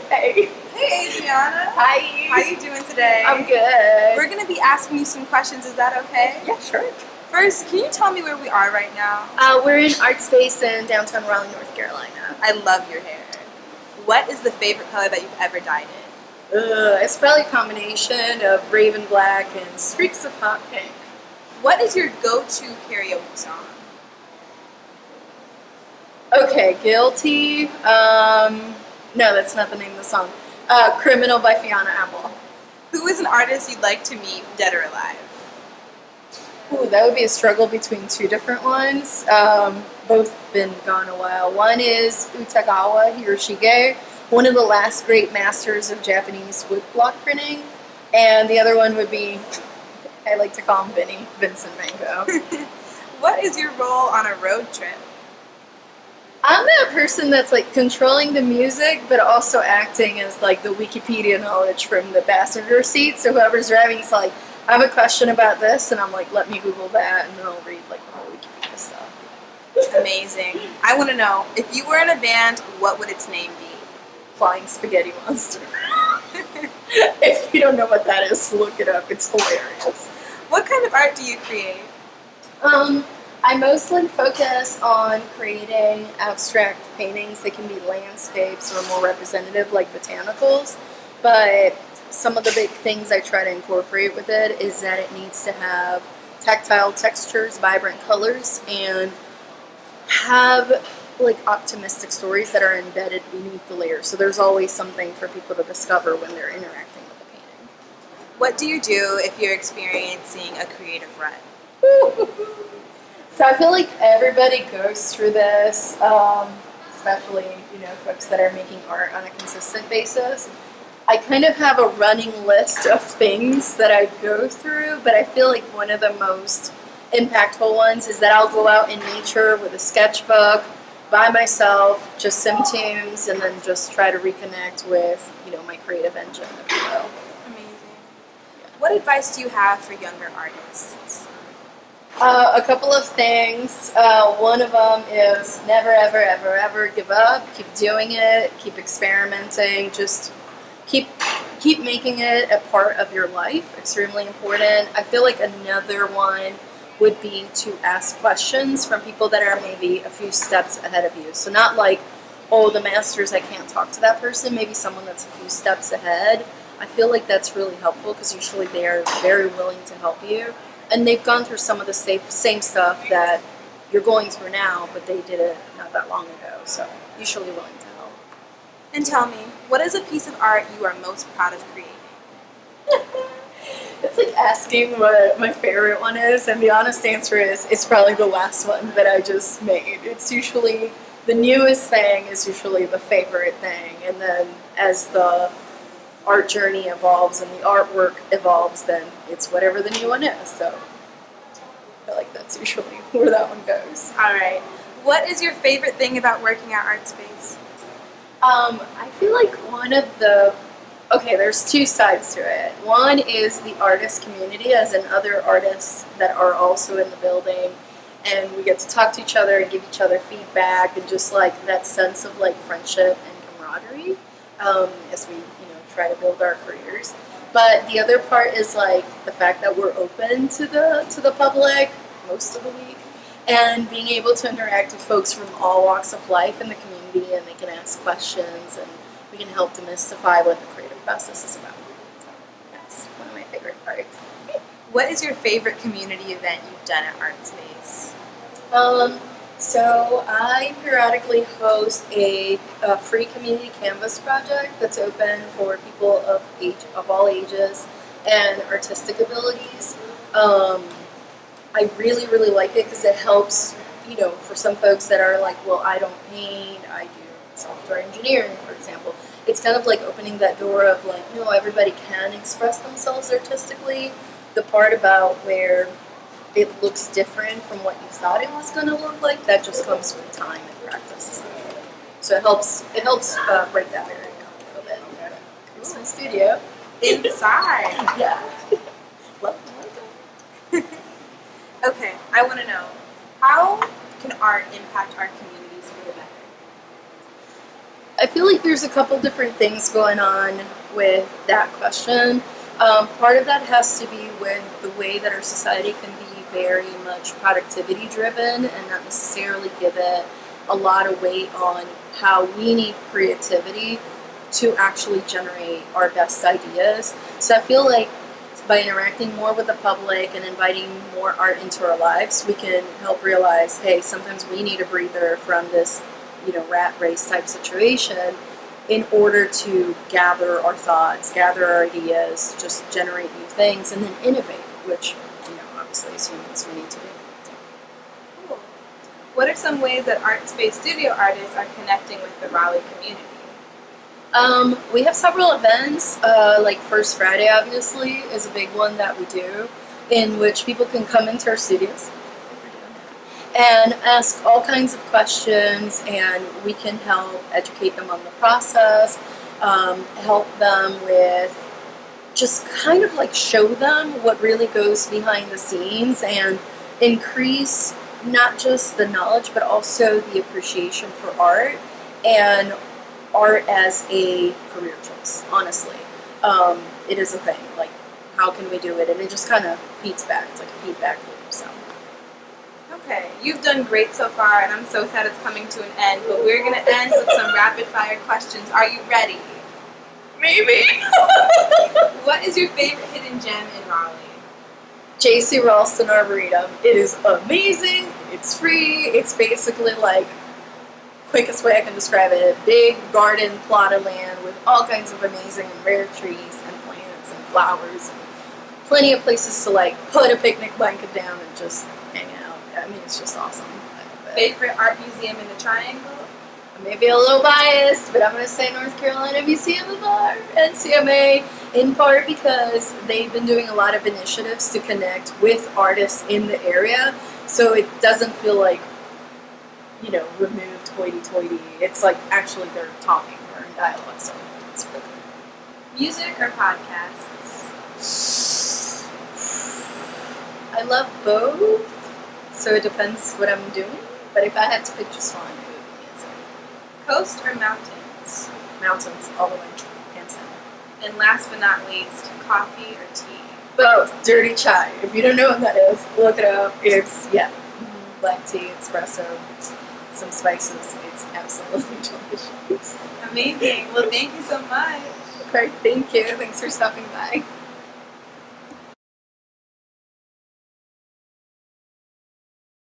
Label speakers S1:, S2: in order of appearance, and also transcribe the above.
S1: Hey.
S2: Hey, Adriana.
S1: Hi.
S2: How are you doing today?
S1: I'm good.
S2: We're going to be asking you some questions. Is that okay?
S1: Yeah, sure.
S2: First, can you tell me where we are right now?
S1: We're in Artspace in downtown Raleigh, North Carolina.
S2: I love your hair. What is the favorite color that you've ever dyed in?
S1: It's probably a combination of raven black and streaks of hot pink.
S2: What is your go-to karaoke song?
S1: Okay, Guilty. No, that's not the name of the song. Criminal by Fiona Apple.
S2: Who is an artist you'd like to meet, dead or alive?
S1: Ooh, that would be a struggle between two different ones. Both been gone a while. One is Utagawa Hiroshige, one of the last great masters of Japanese woodblock printing. And the other one would be, I like to call him Vinny, Vincent Van Gogh.
S2: What is your role on a road trip?
S1: I'm that person that's like controlling the music, but also acting as like the Wikipedia knowledge from the passenger seat. So whoever's driving is like, I have a question about this, and I'm like, let me Google that, and then I'll read like the whole Wikipedia stuff.
S2: Amazing. I want to know, if you were in a band, what would its name be?
S1: Flying Spaghetti Monster. If you don't know what that is, look it up. It's hilarious.
S2: What kind of art do you create?
S1: I mostly focus on creating abstract paintings. They can be landscapes or more representative like botanicals, but some of the big things I try to incorporate with it is that it needs to have tactile textures, vibrant colors, and have like optimistic stories that are embedded beneath the layers. So there's always something for people to discover when they're interacting with the painting.
S2: What do you do if you're experiencing a creative rut?
S1: So I feel like everybody goes through this, especially, folks that are making art on a consistent basis. I kind of have a running list of things that I go through, but I feel like one of the most impactful ones is that I'll go out in nature with a sketchbook by myself, just sim tunes, and then just try to reconnect with, my creative engine, if you will.
S2: Amazing. What advice do you have for younger artists?
S1: A couple of things. One of them is never, ever, ever, ever give up. Keep doing it. Keep experimenting. Just keep making it a part of your life. Extremely important. I feel like another one would be to ask questions from people that are maybe a few steps ahead of you. So not like, oh, the masters, I can't talk to that person. Maybe someone that's a few steps ahead. I feel like that's really helpful because usually they are very willing to help you. And they've gone through some of the same stuff that you're going through now, but they did it not that long ago. So usually willing to help.
S2: And tell me, what is a piece of art you are most proud of creating?
S1: It's like asking what my favorite one is, and the honest answer is it's probably the last one that I just made. It's usually the newest thing is usually the favorite thing, and then as the art journey evolves and the artwork evolves, then it's whatever the new one is. So I feel like that's usually where that one goes.
S2: All right. What is your favorite thing about working at Artspace?
S1: I feel like there's two sides to it. One is the artist community, as in other artists that are also in the building, and we get to talk to each other and give each other feedback, and just like that sense of like friendship and camaraderie as we try to build our careers. But the other part is like the fact that we're open to the public most of the week, and being able to interact with folks from all walks of life in the community, and they can ask questions and we can help demystify what the creative process is about. So that's one of my favorite parts.
S2: What is your favorite community event you've done at Artspace?
S1: So I periodically host a free community canvas project that's open for people of all ages and artistic abilities. I really, really like it because it helps, for some folks that are like, well, I don't paint, I do software engineering, for example. It's kind of like opening that door of like, no, everybody can express themselves artistically. The part about where it looks different from what you thought it was going to look like, that just comes with time and practice. So it helps break that barrier a little bit. Here's my studio.
S2: Inside.
S1: Yeah.
S2: Okay, I want to know, how can art impact our communities for the better?
S1: I feel like there's a couple different things going on with that question. Part of that has to be with the way that our society can be very much productivity driven and not necessarily give it a lot of weight on how we need creativity to actually generate our best ideas. So I feel like by interacting more with the public and inviting more art into our lives, we can help realize, hey, sometimes we need a breather from this, rat race type situation in order to gather our thoughts, gather our ideas, just generate new things, and then innovate, which, obviously as humans we need to do.
S2: Cool. What are some ways that Artspace studio artists are connecting with the Raleigh community?
S1: We have several events, like First Friday obviously is a big one that we do, in which people can come into our studios and ask all kinds of questions, and we can help educate them on the process, help them with just kind of like show them what really goes behind the scenes and increase not just the knowledge but also the appreciation for art and art as a career choice, honestly. It is a thing, like how can we do it, and it just kind of feeds back, it's like a feedback loop. So
S2: okay, you've done great so far and I'm so sad it's coming to an end, but we're going to end with some rapid fire questions. Are you ready?
S1: maybe.
S2: What is your favorite hidden gem in Raleigh?
S1: JC Ralston Arboretum. It is amazing, it's free, it's basically like quickest way I can describe it, a big garden plot of land with all kinds of amazing and rare trees and plants and flowers and plenty of places to like put a picnic blanket down and just hang out. I mean, it's just awesome.
S2: Favorite art museum in the Triangle?
S1: Maybe a little biased, but I'm going to say North Carolina Museum of Art, NCMA, in part because they've been doing a lot of initiatives to connect with artists in the area, so it doesn't feel like, removed hoity-toity. It's like actually they're talking, they're in dialogue, so it's really cool.
S2: Music or podcasts?
S1: I love both, so it depends what I'm doing, but if I had to pick just one, it would be music.
S2: Coast or mountains?
S1: Mountains, all the way, hands down.
S2: And last but not least, coffee or tea?
S1: Both. Dirty chai. If you don't know what that is, look it up. It's, black tea, espresso, some spices. It's absolutely delicious.
S2: Amazing. Well, thank you so much.
S1: Okay, thank you. Thanks for stopping by.